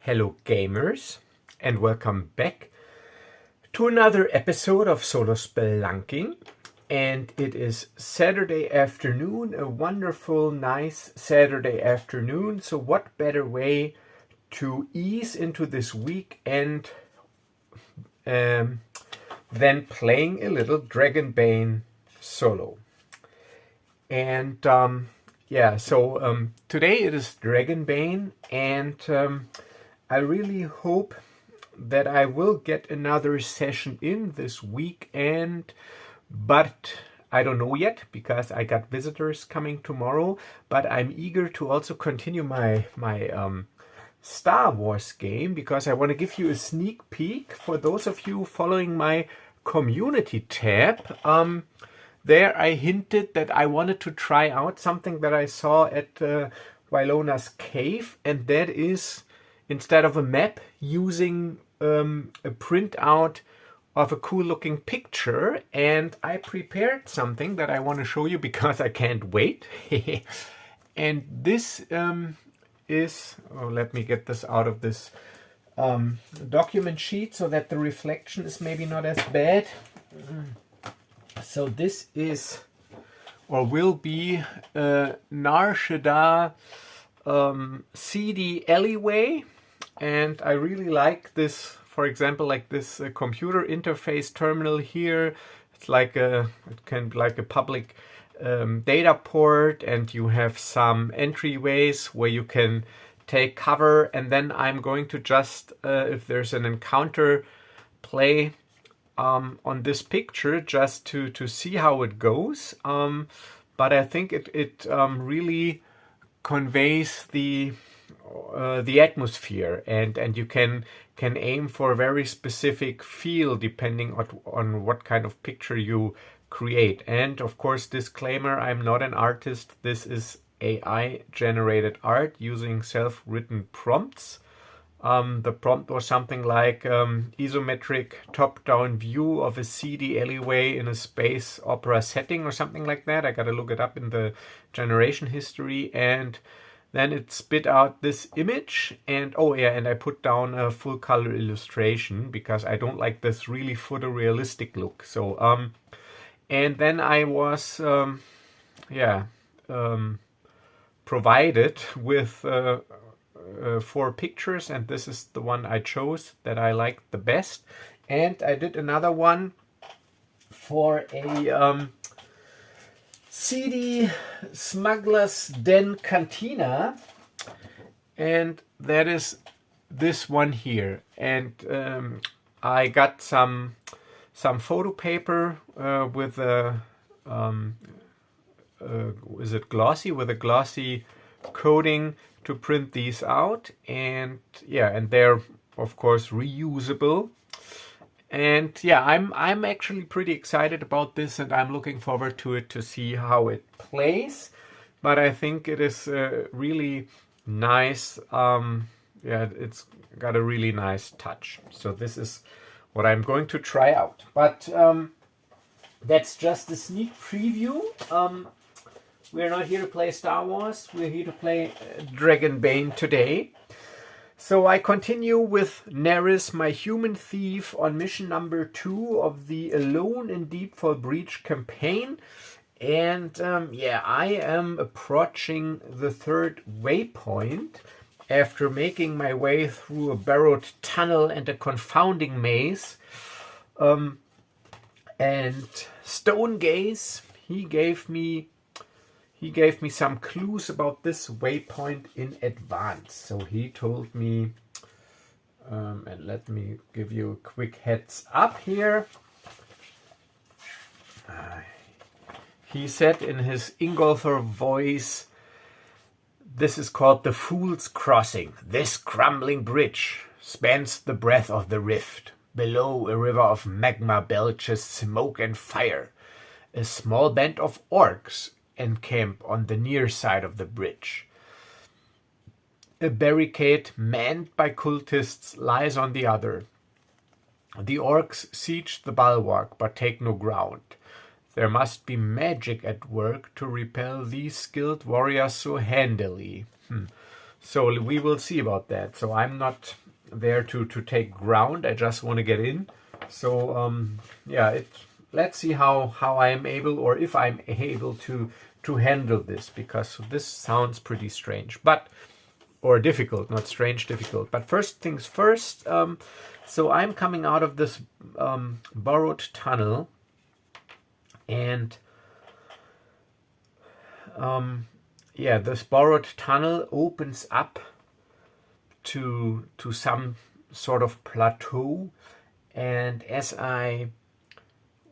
Hello gamers, and welcome back to another episode of Solo Spelunking. And it is Saturday afternoon, a wonderful, nice Saturday afternoon. So what better way to ease into this weekend than playing a little Dragonbane solo. And today it is Dragonbane, and I really hope that I will get another session in this weekend, but I don't know yet because I got visitors coming tomorrow. But I'm eager to also continue my Star Wars game because I want to give you a sneak peek for those of you following my community tab. There I hinted that I wanted to try out something that I saw at Wylona's cave, and that is, instead of a map, using a printout of a cool looking picture. And I prepared something that I want to show you because I can't wait. And this is, let me get this out of this document sheet so that the reflection is maybe not as bad. So this is, or will be, Narshada CD alleyway. And I really like this, for example, like this computer interface terminal here. It's like it can be like a public data port, and you have some entryways where you can take cover. And then I'm going to just, if there's an encounter, play on this picture just to see how it goes. But I think it really conveys the atmosphere, and you can aim for a very specific feel depending on what kind of picture you create. And of course, disclaimer, I'm not an artist. This is AI generated art using self-written prompts. The prompt was something like isometric top-down view of a seedy alleyway in a space opera setting or something like that. I gotta look it up in the generation history. And then it spit out this image, and and I put down a full color illustration because I don't like this really photorealistic look. So and then I was provided with 4 pictures, and this is the one I chose that I liked the best. And I did another one for a seedy smuggler's den cantina, and that is this one here. And I got some photo paper with a is it glossy, with a glossy coating to print these out. And and they're of course reusable. And I'm actually pretty excited about this, and I'm looking forward to it to see how it plays. But I think it is really nice. It's got a really nice touch. So this is what I'm going to try out. But that's just a sneak preview. We're not here to play Star Wars. We're here to play Dragonbane today. So I continue with Naris, my human thief, on mission number 2 of the Alone in Deepfall Breach campaign. And I am approaching the 3rd waypoint after making my way through a burrowed tunnel and a confounding maze. And Stone Gaze, he gave me some clues about this waypoint in advance. So he told me, and let me give you a quick heads up here. He said in his Ingolthor voice, this is called the Fool's Crossing. This crumbling bridge spans the breadth of the rift. Below, a river of magma belches smoke and fire. A small band of orcs encamp on the near side of the bridge. A barricade manned by cultists lies on the other. The orcs siege the bulwark but take no ground. There must be magic at work to repel these skilled warriors so handily. So we will see about that. So I'm not there to take ground. I just want to get in. So yeah, let's see how I'm able, or if I'm able to handle this, because this sounds pretty strange, but or difficult, not strange, difficult. But first things first. So I'm coming out of this burrowed tunnel, and yeah, this borrowed tunnel opens up to some sort of plateau, and as I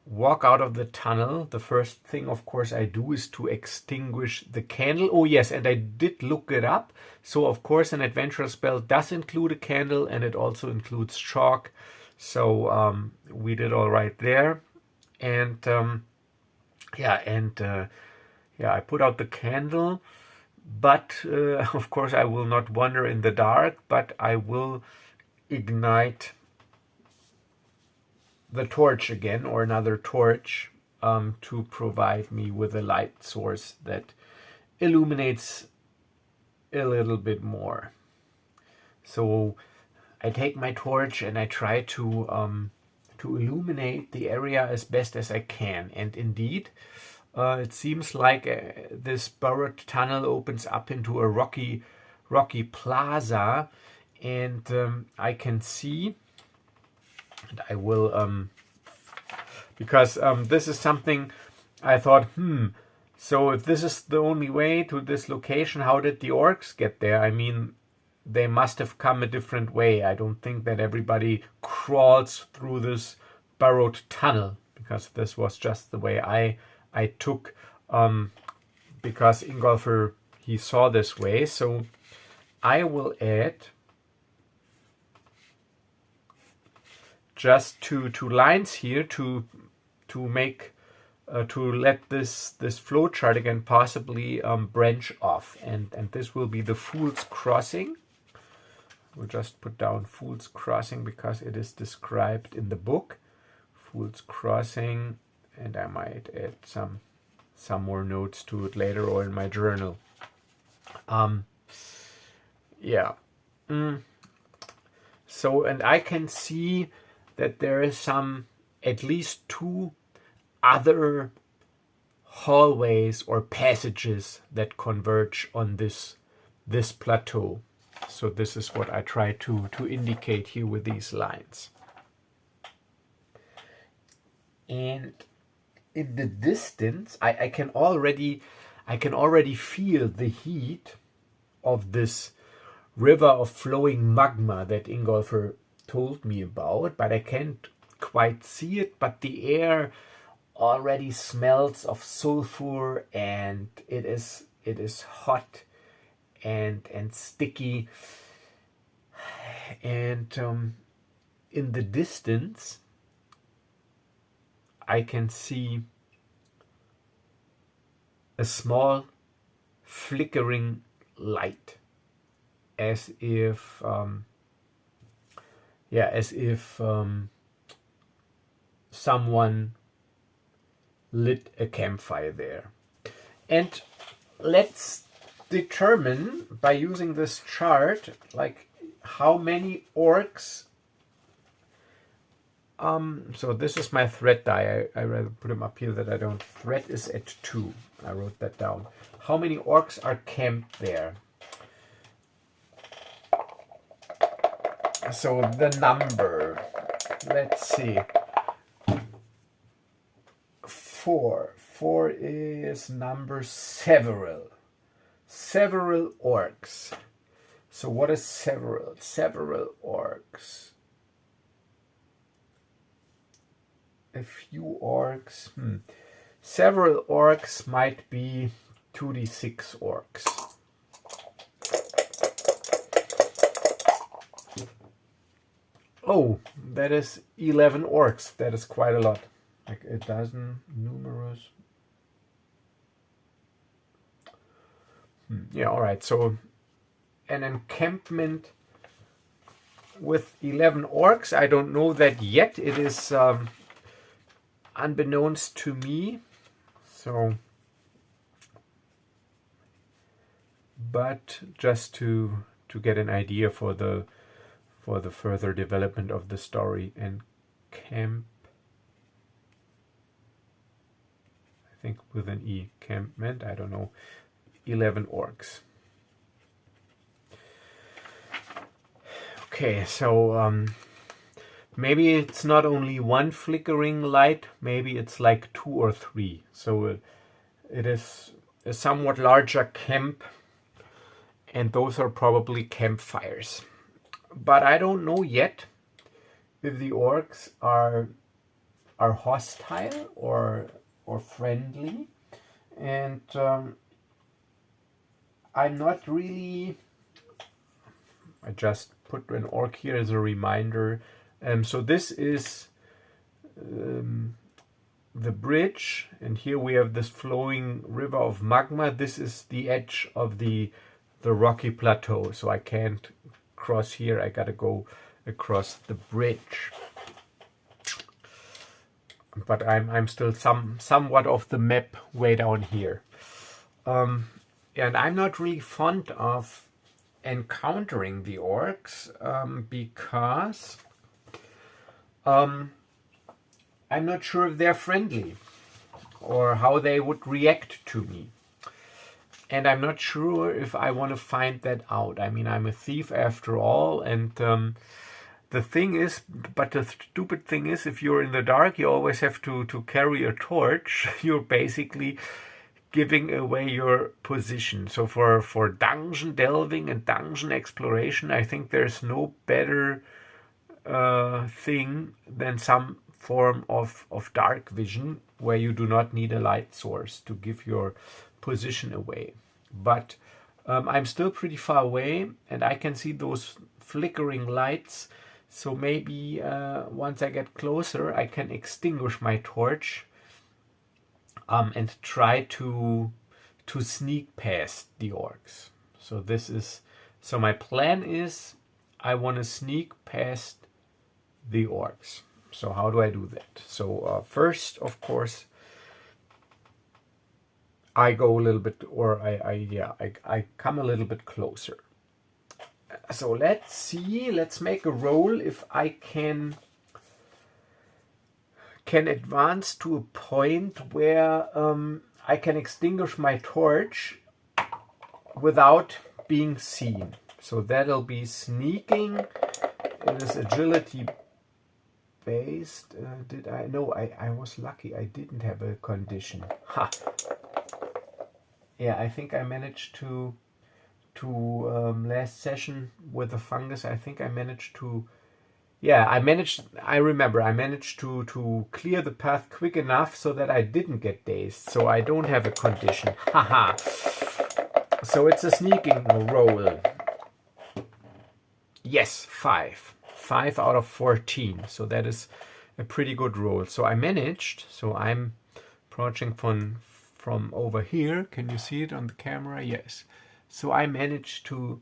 walk out of the tunnel, the first thing, of course, I do is to extinguish the candle. Oh yes, and I did look it up. So of course an adventure spell does include a candle, and it also includes chalk. So we did all right there. And yeah, I put out the candle, but of course I will not wander in the dark, but I will ignite the torch again, or another torch, to provide me with a light source that illuminates a little bit more. So I take my torch and I try to illuminate the area as best as I can. And indeed, it seems like this burrowed tunnel opens up into a rocky plaza, and I can see, and I will, because this is something I thought, so if this is the only way to this location, how did the orcs get there? I mean, they must have come a different way. I don't think that everybody crawls through this burrowed tunnel, because this was just the way I took, because Ingolfr, he saw this way. So I will add just two lines here to make to let this flowchart again possibly branch off, and this will be the Fool's Crossing. We'll just put down Fool's Crossing because it is described in the book. Fool's Crossing, and I might add some more notes to it later, or in my journal. Yeah. So, and I can see that there is at least two other hallways or passages that converge on this plateau. So this is what I try to indicate here with these lines. And in the distance, I can already feel the heat of this river of flowing magma that Ingolfr told me about, but I can't quite see it. But the air already smells of sulfur, and it is hot and sticky. And in the distance, I can see a small flickering light, as if someone lit a campfire there. And let's determine by using this chart, like, how many orcs. So this is my threat die. I rather put them up here that I don't. Threat is at 2. I wrote that down. How many orcs are camped there? So the number, let's see. 4. 4 is number several. Several orcs. So what is several? Several orcs. A few orcs. Several orcs might be 2d6 orcs. Oh, that is 11 orcs. That is quite a lot. Like a dozen, numerous. Yeah, all right. So an encampment with 11 orcs. I don't know that yet. It is unbeknownst to me. So but just to get an idea for the further development of the story. And camp, I think with an E, campment, I don't know, 11 orcs. Okay, so maybe it's not only one flickering light, maybe it's like 2 or 3. So it is a somewhat larger camp, and those are probably campfires. But I don't know yet if the orcs are hostile or friendly, and I'm not really. I just put an orc here as a reminder. So this is the bridge, and here we have this flowing river of magma. This is the edge of the rocky plateau, so I can't cross here. I gotta go across the bridge. But I'm still somewhat off the map way down here. And I'm not really fond of encountering the orcs because I'm not sure if they're friendly or how they would react to me. And I'm not sure if I want to find that out. I mean, I'm a thief after all, and the thing is, but the stupid thing is, if you're in the dark, you always have to carry a torch. You're basically giving away your position. So for dungeon delving and dungeon exploration, I think there's no better thing than some form of dark vision where you do not need a light source to give your position away. But I'm still pretty far away, and I can see those flickering lights. So maybe once I get closer, I can extinguish my torch and try to sneak past the orcs. So my plan is I want to sneak past the orcs. So how do I do that? So first, of course, I go a little bit, or I come a little bit closer. So let's see, let's make a roll if I can advance to a point where I can extinguish my torch without being seen. So that'll be sneaking. It is agility based. I was lucky. I didn't have a condition. Ha! Yeah, I think I managed to last session with the fungus. I think I managed to. Yeah, I remember I managed to clear the path quick enough so that I didn't get dazed. So I don't have a condition. Haha. So it's a sneaking roll. Yes, 5. 5 out of 14. So that is a pretty good roll. So I managed. So I'm approaching from over here. Can you see it on the camera? Yes. So I managed to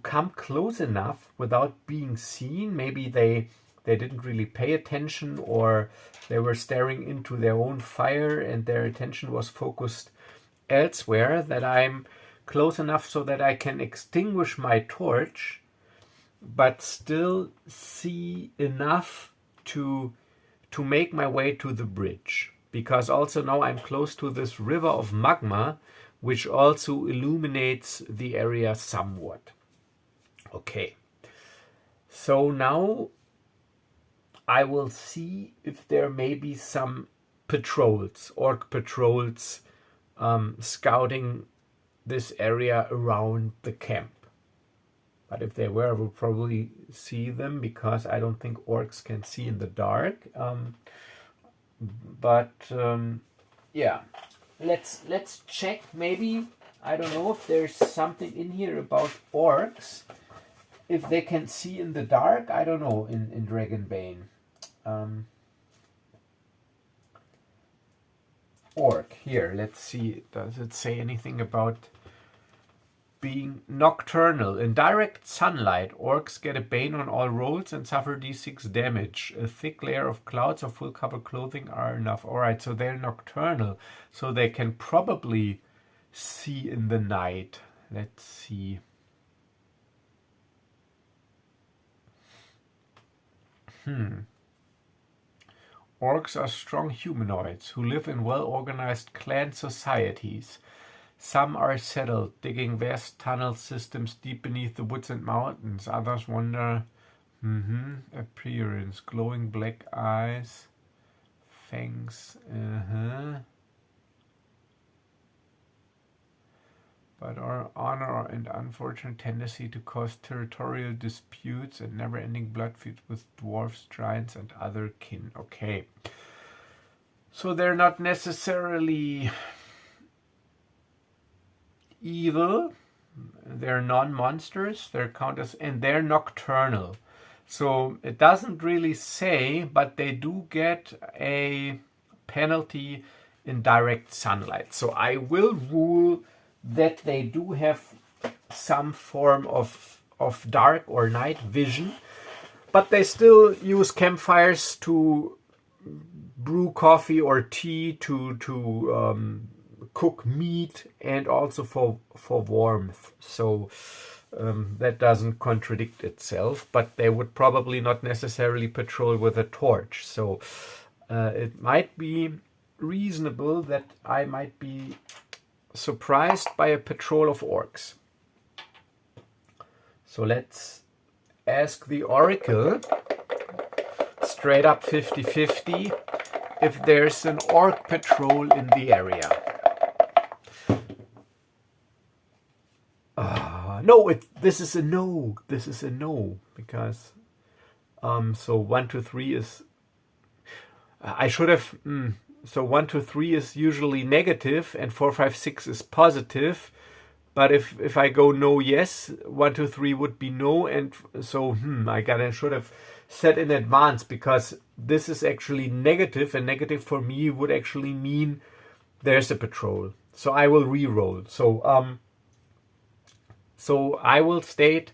come close enough without being seen. Maybe they didn't really pay attention, or they were staring into their own fire and their attention was focused elsewhere, that I'm close enough so that I can extinguish my torch but still see enough to make my way to the bridge. Because also now I'm close to this river of magma, which also illuminates the area somewhat. Okay, so now I will see if there may be some patrols, orc patrols, scouting this area around the camp. But if they were, I would probably see them, because I don't think orcs can see in the dark. Yeah, let's check. Maybe, I don't know if there's something in here about orcs. If they can see in the dark, I don't know, in Dragonbane. Orc, here, let's see. Does it say anything about being nocturnal? In direct sunlight, orcs get a bane on all rolls and suffer d6 damage. A thick layer of clouds or full cover clothing are enough. Alright, so they're nocturnal, so they can probably see in the night. let's see. Orcs are strong humanoids who live in well-organized clan societies. Some are settled, digging vast tunnel systems deep beneath the woods and mountains. Others wander. Appearance: glowing black eyes, fangs. But our honor and unfortunate tendency to cause territorial disputes and never-ending blood feuds with dwarves, giants, and other kin. Okay. So they're not necessarily evil. They're non-monsters. They're counters, and they're nocturnal. So it doesn't really say, but they do get a penalty in direct sunlight. So I will rule that they do have some form of dark or night vision, but they still use campfires to brew coffee or tea, to cook meat, and also for warmth. So that doesn't contradict itself, but they would probably not necessarily patrol with a torch. So it might be reasonable that I might be surprised by a patrol of orcs. So let's ask the oracle, straight up 50-50, if there's an orc patrol in the area. No, this is a no. This is a no, because so 1 to 3 is. I should have. So 1 to 3 is usually negative, and 4, 5, 6 is positive. But if I go no, yes, 1 to 3 would be no, and so I should have said in advance, because this is actually negative, and negative for me would actually mean there's a patrol. So I will re-roll. So I will state.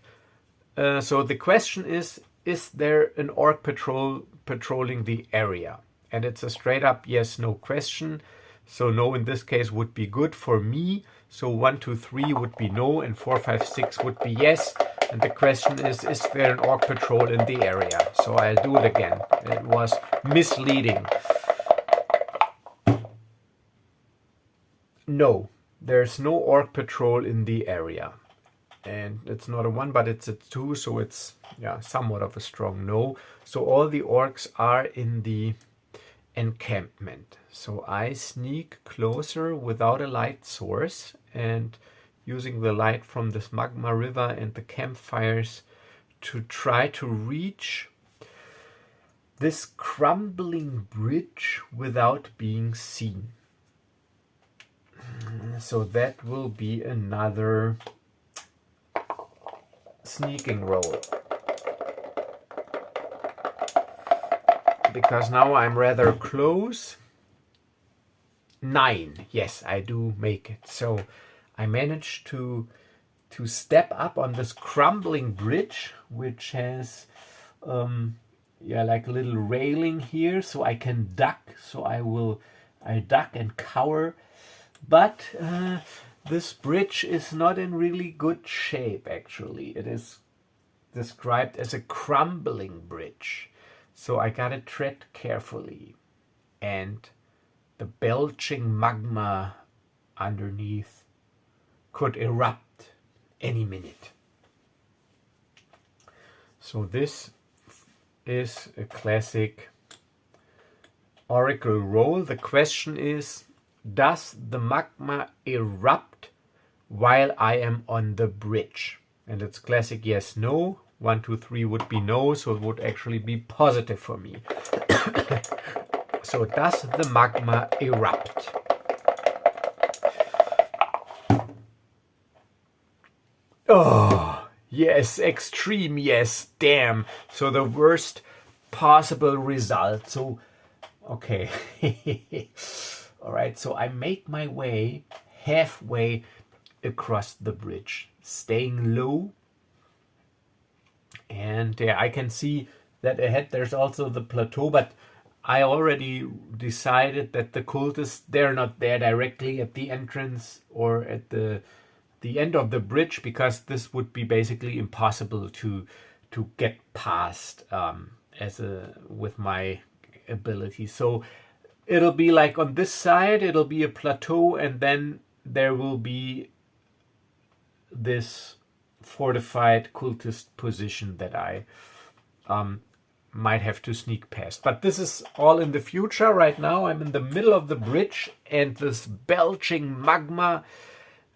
So the question is there an orc patrolling the area? And it's a straight up yes, no question. So no in this case would be good for me. So 1, 2, 3 would be no, and 4, 5, 6 would be yes. And the question is there an orc patrol in the area? So I'll do it again. It was misleading. No, there's no orc patrol in the area. And it's not a 1, but it's a 2, so it's somewhat of a strong no. So all the orcs are in the encampment. So I sneak closer without a light source, and using the light from this magma river and the campfires to try to reach this crumbling bridge without being seen. So that will be another sneaking roll, because now I'm rather close. 9. Yes, I do make it. So I managed to step up on this crumbling bridge, which has like a little railing here, so I can duck. So I duck and cower, but this bridge is not in really good shape, actually. It is described as a crumbling bridge. So I gotta tread carefully. And the belching magma underneath could erupt any minute. So this is a classic oracle roll. The question is, does the magma erupt while I am on the bridge? And it's classic yes, no. 1, 2, 3 would be no, so it would actually be positive for me. So does the magma erupt? Oh, yes, extreme yes, damn. So the worst possible result. So, okay. All right, so I make my way halfway across the bridge, staying low. And I can see that ahead there's also the plateau, but I already decided that the cultists, they're not there directly at the entrance or at the the end of the bridge, because this would be basically impossible to get past with my ability. So it'll be like on this side, it'll be a plateau, and then there will be this fortified cultist position that I might have to sneak past. But this is all in the future. Right now I'm in the middle of the bridge, and this belching magma,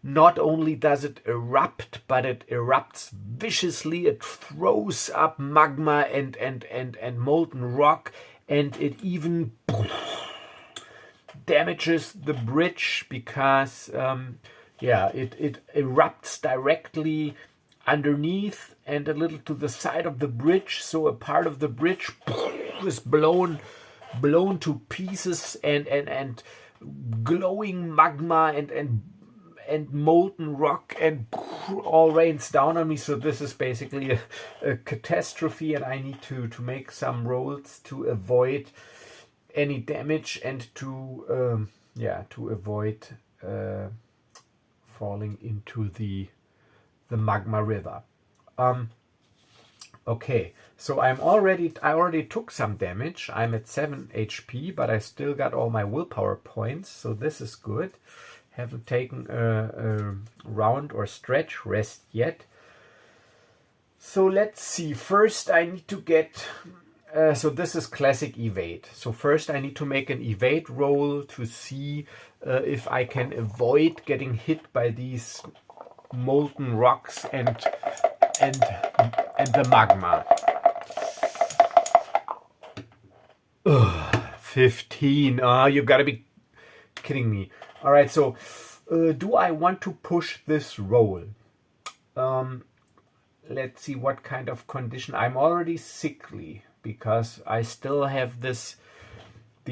not only does it erupt, but it erupts viciously. It throws up magma and molten rock, and it even damages the bridge because it erupts directly underneath and a little to the side of the bridge. So a part of the bridge is blown to pieces, and glowing magma and molten rock and all rains down on me. So this is basically a catastrophe, and I need to make some rolls to avoid any damage and to avoid falling into the magma river. Okay, so I already took some damage. I'm at 7 HP, but I still got all my willpower points, so this is good. Haven't taken a round or stretch rest yet. So let's see. First I need to get... so this is classic evade. So first I need to make an evade roll to see if I can avoid getting hit by these molten rocks and the magma. Ugh, 15. You gotta be kidding me. All right, so do I want to push this roll? Let's see what kind of condition. I'm already sickly because I still have these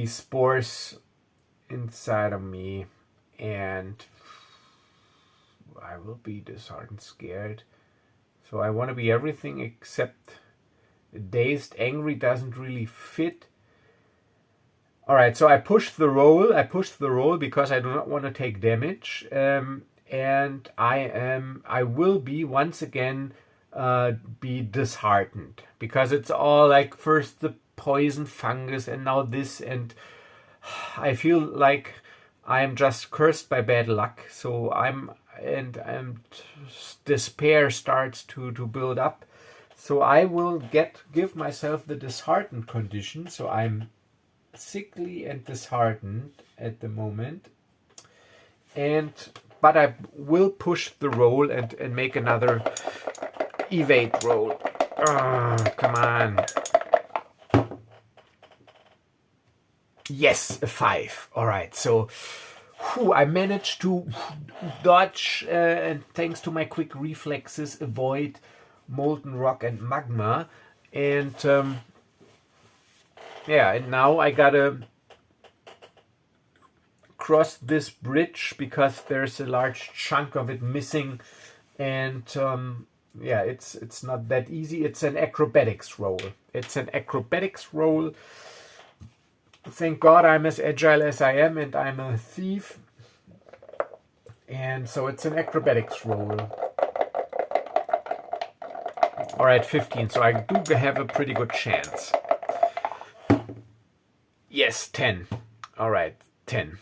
spores inside of me, and I will be disheartened, scared. So I want to be everything except dazed. Angry doesn't really fit. All right, so I pushed the roll because I do not want to take damage, and I will be once again be disheartened because it's all like first the poison fungus and now this, and I feel like I'm just cursed by bad luck. So despair starts to build up. So I will give myself the disheartened condition. So I'm sickly and disheartened at the moment, but I will push the roll and make another evade roll. Come on. Yes, a 5. All right, so I managed to dodge and thanks to my quick reflexes avoid molten rock and magma, and and now I gotta cross this bridge because there's a large chunk of it missing, and it's not that easy. It's an acrobatics roll. Thank God I'm as agile as I am, and I'm a thief, and so it's an acrobatics roll. All right, 15. So I do have a pretty good chance. Yes, 10. All right, 10.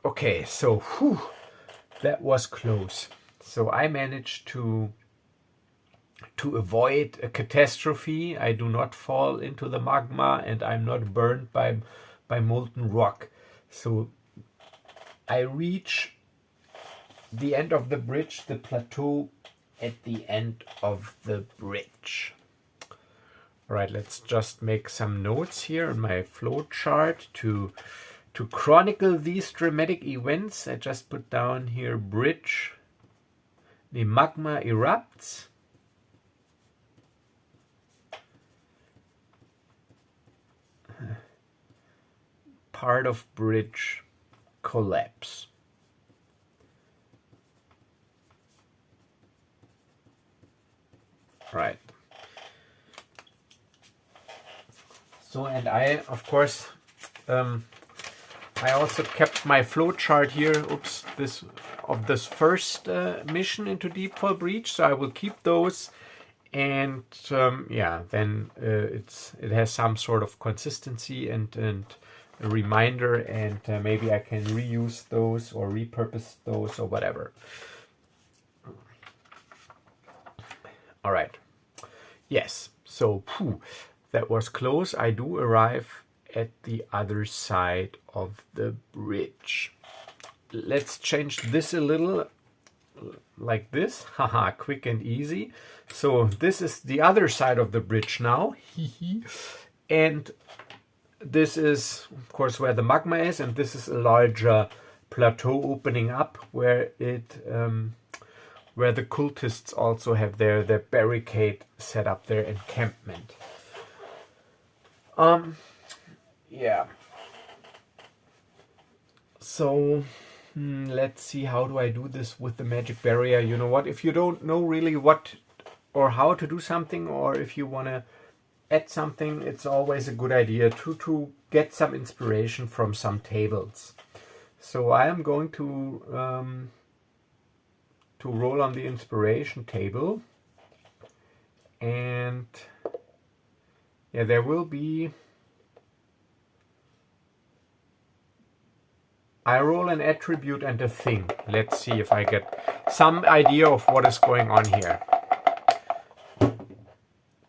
Okay, so that was close. So I managed to avoid a catastrophe. I do not fall into the magma, and I'm not burned by molten rock. So I reach the end of the bridge, the plateau at the end of the bridge. All right, let's just make some notes here on my flow chart to chronicle these dramatic events. I just put down here bridge. The magma erupts. Part of bridge collapse. Right. So, and I, of course, I also kept my flow chart here. Oops, this of this first mission into Deepfall Breach, so I will keep those. And yeah, then it has some sort of consistency and a reminder, and maybe I can reuse those or repurpose those or whatever. All right. Yes. So that was close. I do arrive at the other side of the bridge. Let's change this a little, like this. Haha, quick and easy. So this is the other side of the bridge now. And this is, of course, where the magma is, and this is a larger plateau opening up where it where the cultists also have their barricade set up, their encampment. Yeah. So let's see, how do I do this with the magic barrier? You know what, if you don't know really what or how to do something, or if you want to add something, it's always a good idea to get some inspiration from some tables. So I am going to roll on the inspiration table, and yeah, there will be, I roll an attribute and a thing. Let's see if I get some idea of what is going on here.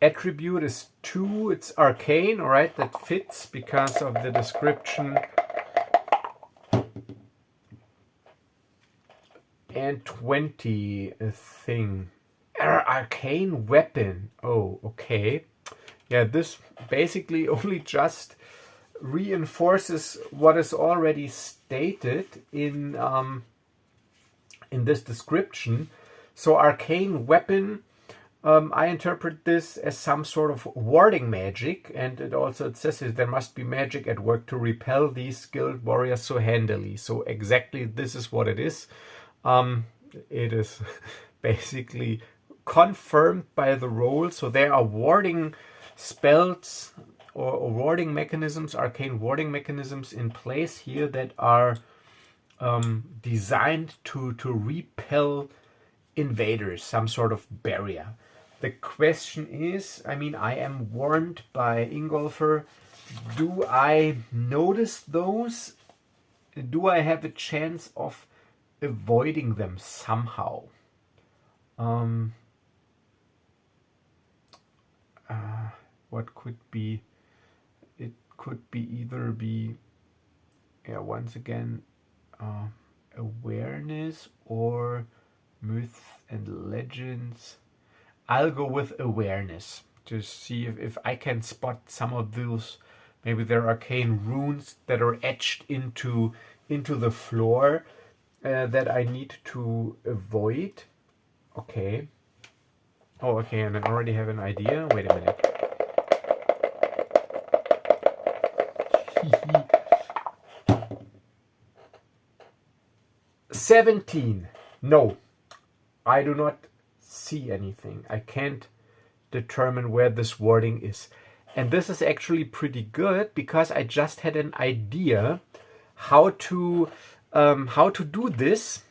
Attribute is 2, it's arcane, alright, that fits because of the description. And 20, a thing. Arcane weapon. Oh, okay. Yeah, this basically only just reinforces what is already stated in this description. So arcane weapon, I interpret this as some sort of warding magic, and it says that there must be magic at work to repel these skilled warriors so handily. So exactly this is what it is. It is basically confirmed by the roll. So there are warding spells or warding mechanisms, arcane warding mechanisms in place here that are designed to repel invaders, some sort of barrier. The question is, I mean, I am warned by Ingolfer. Do I notice those? Do I have a chance of avoiding them somehow? What could be? It could be either be, yeah, once again, awareness or myths and legends. I'll go with awareness to see if I can spot some of those. Maybe there are arcane runes that are etched into the floor that I need to avoid. Okay. Oh, okay, and I already have an idea. Wait a minute. 17. No, I do not see anything. I can't determine where this warding is. And this is actually pretty good because I just had an idea how to do this,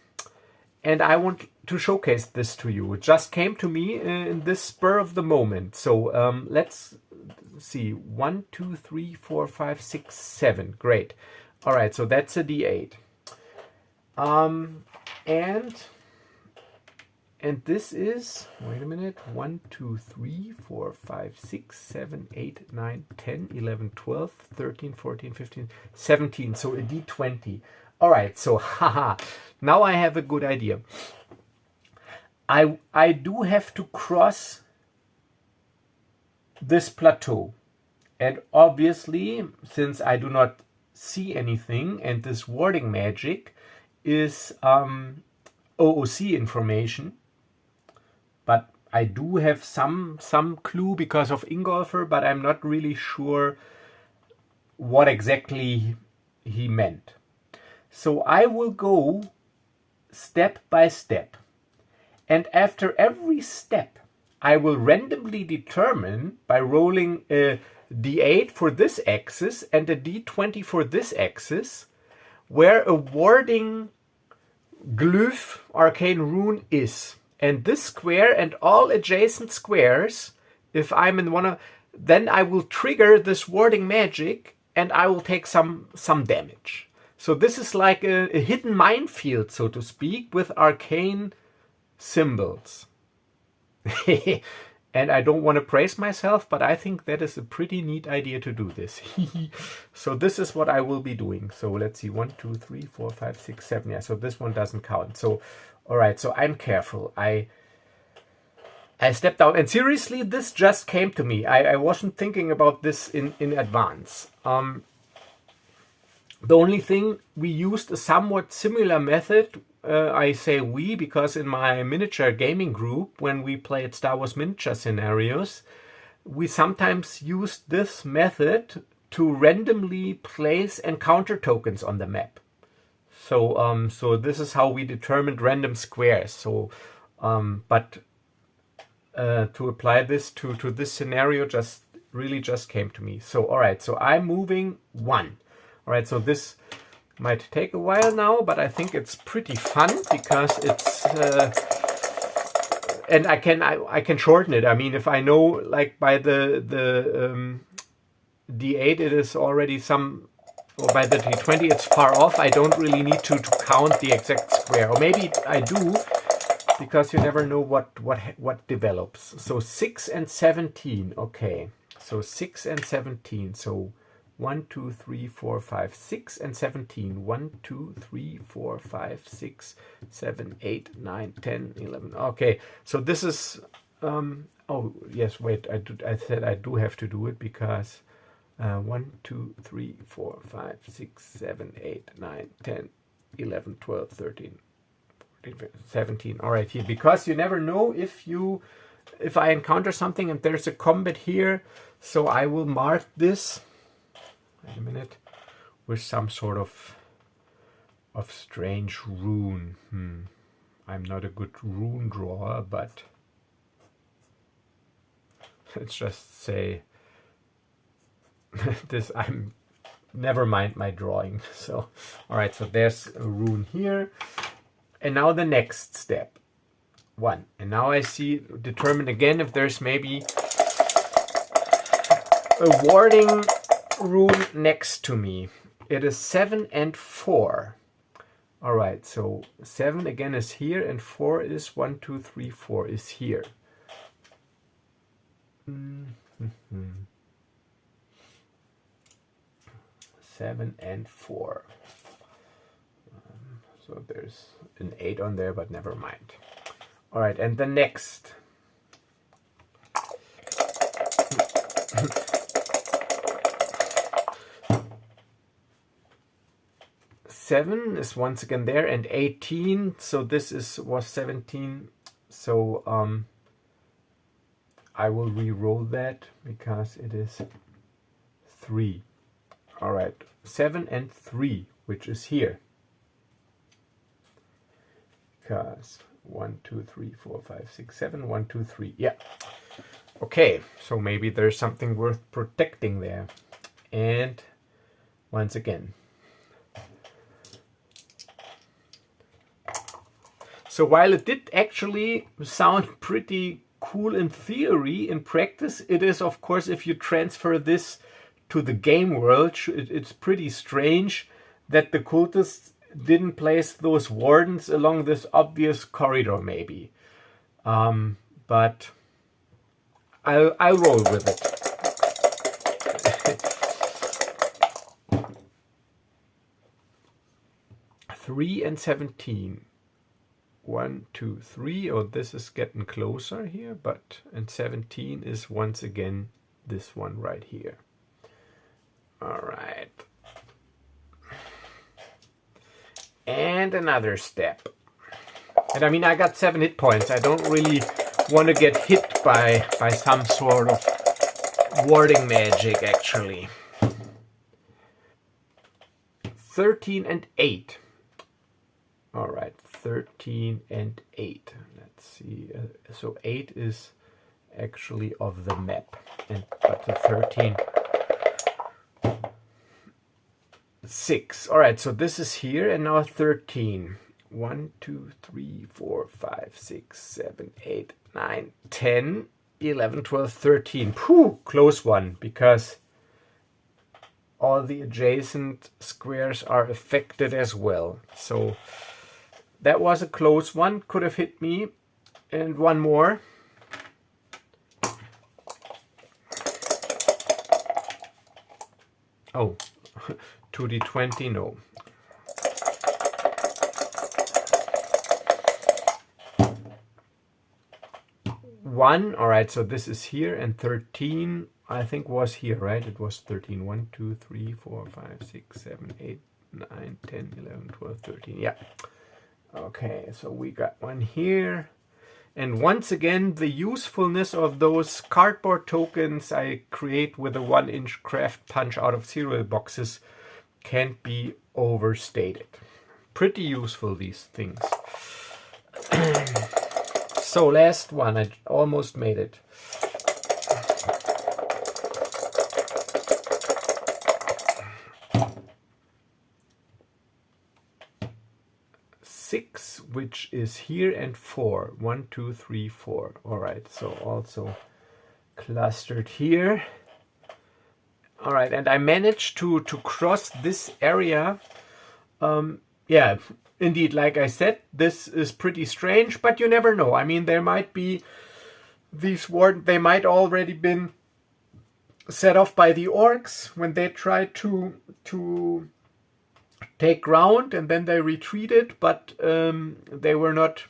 and I want to showcase this to you. It just came to me in this spur of the moment. So let's see. 1, 2, 3, 4, 5, 6, 7. Great. All right. So that's a D8. And this is, wait a minute, 1, 2, 3, 4, 5, 6, 7, 8, 9, 10, 11, 12, 13, 14, 15, 17. So a D20. All right, so haha, now I have a good idea. I do have to cross this plateau. And obviously, since I do not see anything, and this warding magic is OOC information, but I do have some clue because of Ingolfer, but I'm not really sure what exactly he meant. So I will go step by step. And after every step, I will randomly determine by rolling a D8 for this axis and a D20 for this axis where a warding glyph arcane rune is. And this square and all adjacent squares, if I'm in one of, then I will trigger this warding magic and I will take some damage. So this is like a hidden minefield, so to speak, with arcane symbols. And I don't want to praise myself, but I think that is a pretty neat idea to do this. So this is what I will be doing. So let's see, 1, 2, 3, 4, 5, 6, 7. Yeah, so this one doesn't count. So, all right, so I'm careful. I stepped down, and seriously, this just came to me. I wasn't thinking about this in advance. The only thing, we used a somewhat similar method. I say we because in my miniature gaming group, when we played Star Wars miniature scenarios, we sometimes used this method to randomly place encounter tokens on the map. So so this is how we determined random squares. So but to apply this to this scenario really just came to me. So all right, so I'm moving 1. All right, so this might take a while now, but I think it's pretty fun because it's and I can shorten it. I mean, if I know, like by the D8 it is already some, or by the D20 it's far off, I don't really need to count the exact square, or maybe I do, because you never know what develops. So 6 and 17. Okay, so 6 and 17. So 1, 2, 3, 4, 5, 6 and 17. 1, 2, 3, 4, 5, 6, 7, 8, 9, 10, 11. Okay, so this is oh yes, wait, I said I do have to do it because 1, 2, 3, 4, 5, 6, 7, 8, 9, 10, 11, 12, 13, 14, 17. All right, here, because you never know if I encounter something and there's a combat here, so I will mark this, wait a minute, with some sort of strange rune. I'm not a good rune drawer, but let's just say this, never mind my drawing. So all right, so there's a rune here, and now the next step, 1, and now I determine again if there's maybe a warding rune next to me. It is 7 and 4. all right, so 7 again is here, and 4 is 1, 2, 3, 4 is here. 7 and 4. So there's an 8 on there, but never mind. All right, and the next. Seven is once again there, and 18. So this was 17. So I will re-roll that because it is 3. All right, 7 and 3, which is here. Because 1, 2, 3, 4, 5, 6, 7, 1, 2, 3. Yeah. Okay, so maybe there's something worth protecting there. And once again. So while it did actually sound pretty cool in theory, in practice, it is, of course, if you transfer this to the game world, it's pretty strange that the cultists didn't place those wardens along this obvious corridor, maybe. But I'll roll with it. 3 and 17. 1, 2, 3. Oh, this is getting closer here, and 17 is once again this one right here. All right. And another step. And I mean, I got 7 hit points. I don't really want to get hit by some sort of warding magic, actually. 13 and 8. All right, 13 and 8. Let's see. So 8 is actually of the map, but the 13, 6. All right, so this is here, and now 13. 1, 2, 3, 4, 5, 6, 7, 8, 9, 10, 11, 12, 13. Phew, close one, because all the adjacent squares are affected as well. So that was a close one, could have hit me. And one more. Oh, 2d20, no. One, all right, so this is here, and 13, I think, was here, right? It was 13. 1, 2, 3, 4, 5, 6, 7, 8, 9, 10, 11, 12, 13. Yeah. Okay, so we got one here. And once again, the usefulness of those cardboard tokens I create with a 1-inch craft punch out of cereal boxes can't be overstated. Pretty useful, these things. So last one, I almost made it. Six, which is here, and 4. 1, 2, 3, 4. All right, so also clustered here. All right, and I managed to cross this area. Yeah, indeed, like I said, this is pretty strange, but you never know. I mean, there might be these they might already been set off by the orcs when they tried to take ground, and then they retreated, but they were not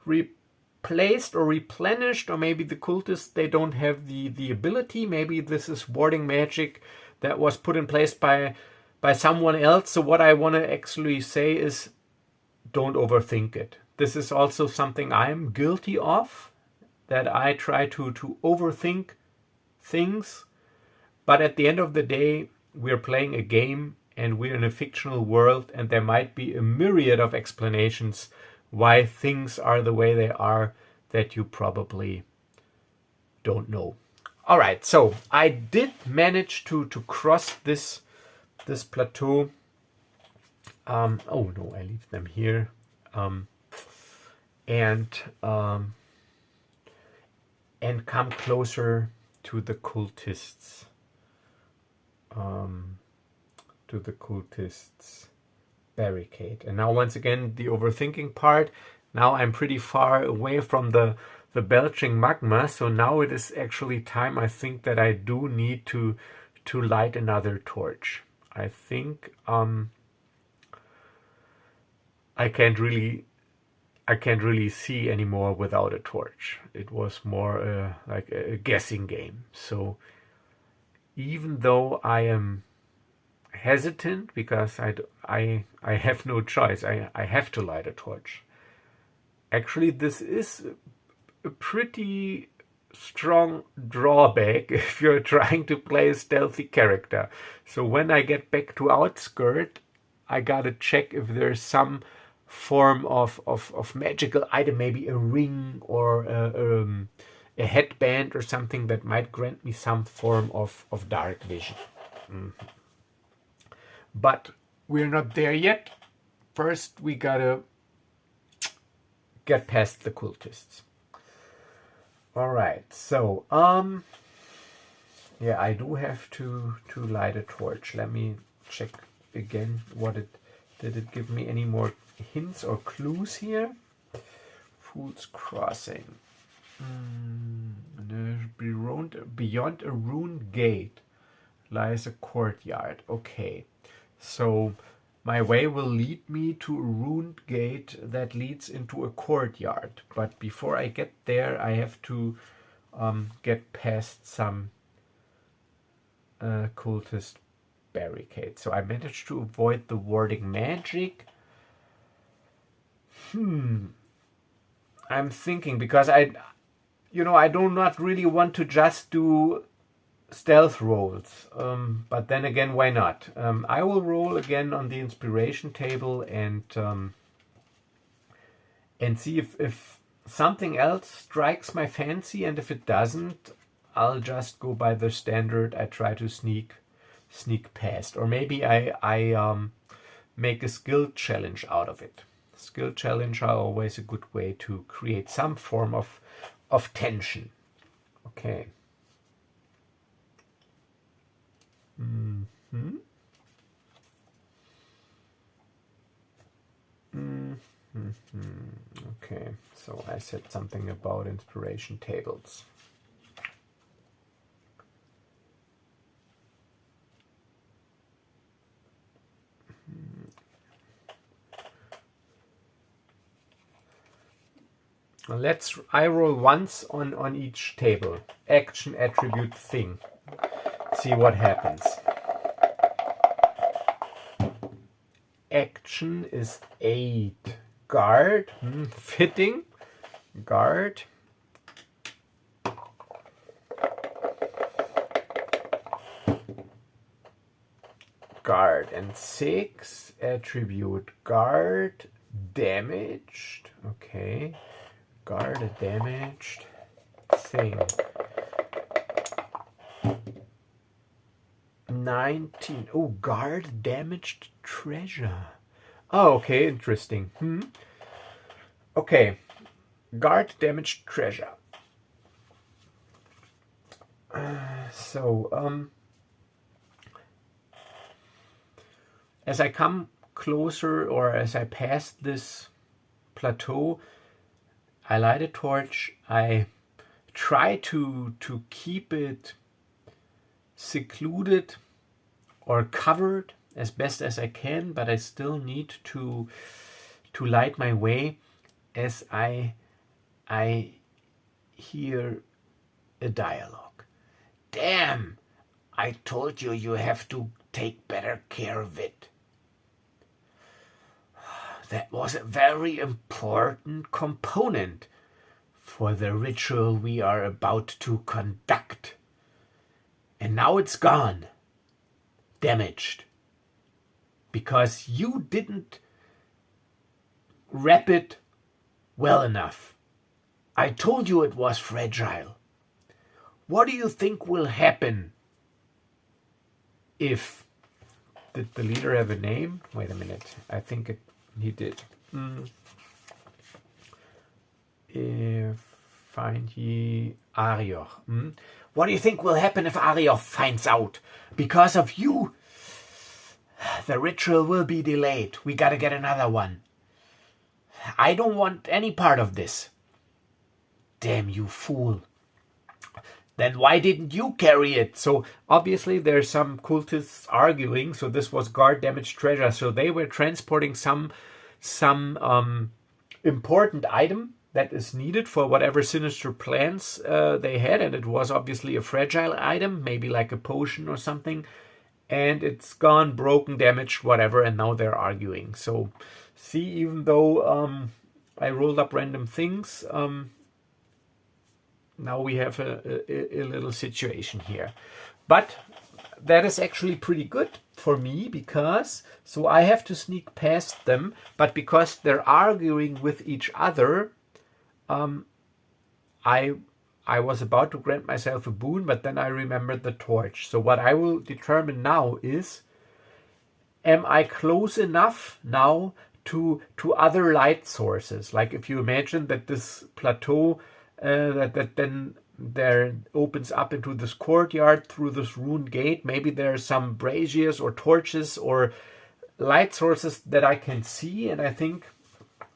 replaced or replenished, or maybe the cultists, they don't have the ability. Maybe this is warding magic that was put in place by someone else. So what I want to actually say is, don't overthink it. This is also something I'm guilty of, that I try to overthink things, but at the end of the day, we're playing a game and we're in a fictional world, and there might be a myriad of explanations why things are the way they are that you probably don't know. All right, so I did manage to cross this plateau. Oh no, I leave them here. And come closer to the cultists. To the cultists barricade. And now once again, the overthinking part. Now I'm pretty far away from the belching magma, so now it is actually time, I think, that I do need to light another torch. I think I can't really see anymore without a torch. It was more like a guessing game. So even though I am hesitant, because I have no choice, I have to light a torch. Actually, this is a pretty strong drawback if you're trying to play a stealthy character. So when I get back to outskirt, I gotta check if there's some form of magical item, maybe a ring or a headband or something that might grant me some form of dark vision. But we're not there yet. First, we gotta get past the cultists. All right, so yeah, I do have to light a torch. Let me check again did it give me any more hints or clues here? Fool's Crossing. Beyond a ruined gate lies a courtyard. Okay, so my way will lead me to a ruined gate that leads into a courtyard. But before I get there, I have to get past some cultist barricades. So I managed to avoid the warding magic. I'm thinking, because I do not really want to just do stealth rolls, but then again, why not? I will roll again on the inspiration table and see if something else strikes my fancy, and if it doesn't, I'll just go by the standard. I try to sneak past, or maybe I make a skill challenge out of it. Skill challenge are always a good way to create some form of tension. Okay. Okay, so I said something about inspiration tables. I roll once on each table. Action, attribute, thing. See what happens. Action is 8. Guard, fitting. Guard. Guard and 6. Attribute guard. Damaged. Okay. Guard a damaged thing. 19. Oh, guard damaged treasure. Oh, okay, interesting. Okay. Guard damaged treasure. As I come closer, or as I pass this plateau, I light a torch. I try to keep it secluded or covered as best as I can, but I still need to light my way as I hear a dialogue. Damn! I told you you have to take better care of it. That was a very important component for the ritual we are about to conduct. And now it's gone. Damaged. Because you didn't wrap it well enough. I told you it was fragile. What do you think will happen if... Did the leader have a name? Wait a minute. I think he did. If find ye Arioch. What do you think will happen if Arioch finds out? Because of you, the ritual will be delayed. We gotta get another one. I don't want any part of this. Damn you fool. Then why didn't you carry it? So obviously there's some cultists arguing. So this was guard damaged treasure. So they were transporting some important item that is needed for whatever sinister plans they had. And it was obviously a fragile item, maybe like a potion or something. And it's gone, broken, damaged, whatever. And now they're arguing. So see, even though I rolled up random things, now we have a little situation here. But that is actually pretty good for me, because so I have to sneak past them, but because they're arguing with each other, I was about to grant myself a boon, but then I remembered the torch. So what I will determine now is, am I close enough now to other light sources? Like if you imagine that this plateau that then there opens up into this courtyard through this ruined gate. Maybe there are some braziers or torches or light sources that I can see, and I think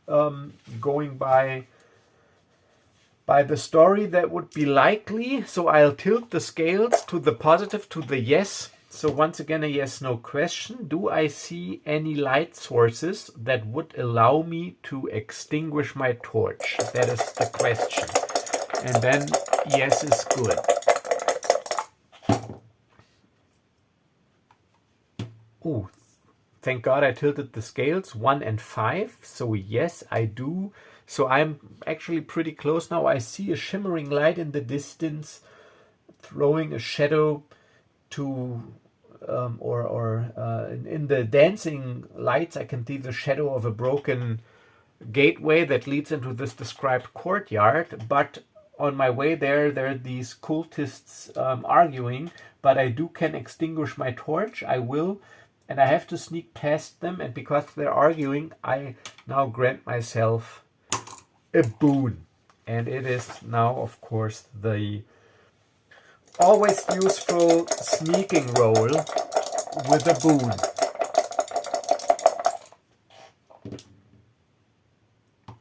going by the story that would be likely. So I'll tilt the scales to the positive, to the yes. So once again, a yes/no question. Do I see any light sources that would allow me to extinguish my torch? That is the question. And then yes is good. Oh, thank God I tilted the scales, 1 and 5. So yes, I do. So I'm actually pretty close now. I see a shimmering light in the distance, throwing a shadow to, in the dancing lights, I can see the shadow of a broken gateway that leads into this described courtyard. But on my way there are these cultists arguing, but I can extinguish my torch. I will. and I have to sneak past them, and because they're arguing, I now grant myself a boon. And it is now, of course, the always useful sneaking roll with a boon.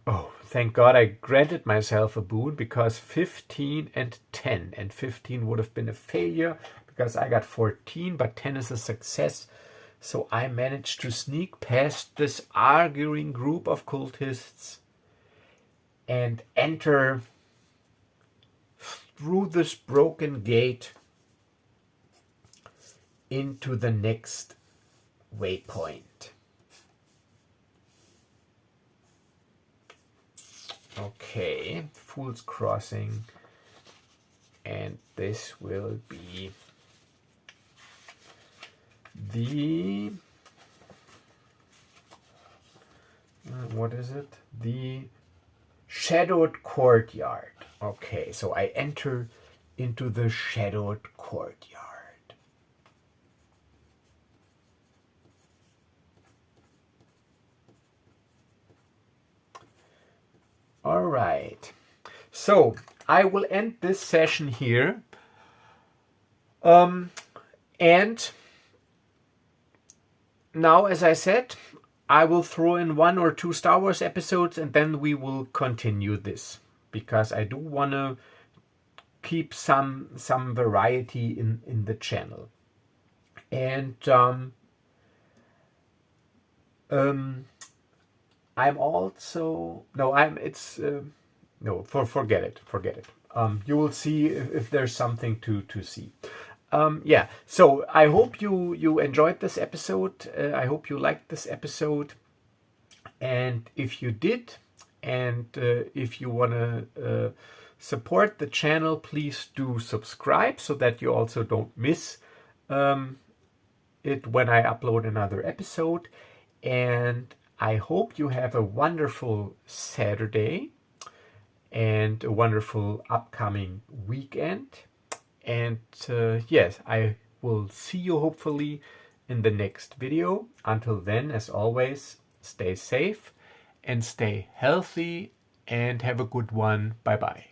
Oh, thank God I granted myself a boon, because 15 and 10. And 15 would have been a failure because I got 14, but 10 is a success. So I managed to sneak past this arguing group of cultists and enter through this broken gate into the next waypoint. Okay, Fool's Crossing, and this will be the what is it? The Shadowed Courtyard. Okay, so I enter into the Shadowed Courtyard. All right, so I will end this session here, and now, as I said, I will throw in 1 or 2 Star Wars episodes, and then we will continue this, because I do want to keep some variety in the channel. And I'm also forget it. You will see if there's something to see. Yeah, so I hope you enjoyed this episode. I hope you liked this episode, and if you did, and if you want to support the channel, please do subscribe so that you also don't miss it when I upload another episode. And I hope you have a wonderful Saturday and a wonderful upcoming weekend. And yes, I will see you hopefully in the next video. Until then, as always, stay safe and stay healthy and have a good one. Bye bye.